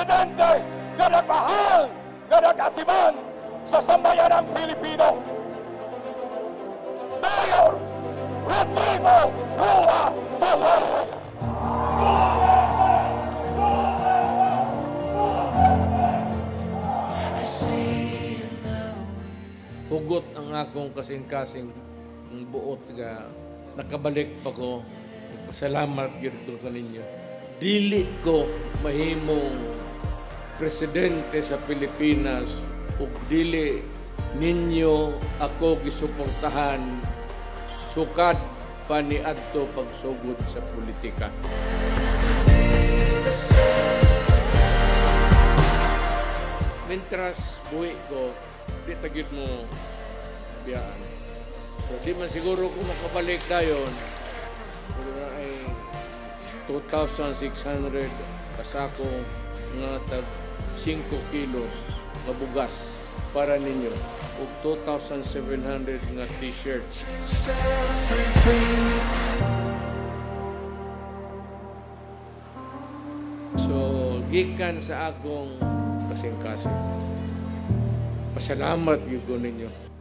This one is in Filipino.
presidente nga nagmahal, nga nag-atiman sa sambayanang Pilipino. Mayor Rodrigo Roa Duterte. Hugot ang akong kasing-kasing ng buot nga nakabalik pa ko. Pasalamat yun ko kaninyo. Dili ko mahimong presidente sa Pilipinas ug dili ninyo ako gisuportahan sukad pa ni adto pagsugod sa politika. Mintras buhi ko, di tagid mo biyaan. So di man siguro kung makabalik dayon, pero na ay 2,600 kasako nga tag 5 kilos nga bugas para ninyo ug 2,700 nga t-shirt. So gikan sa akong kasing-kasing, pasalamat gyud ko ninyo.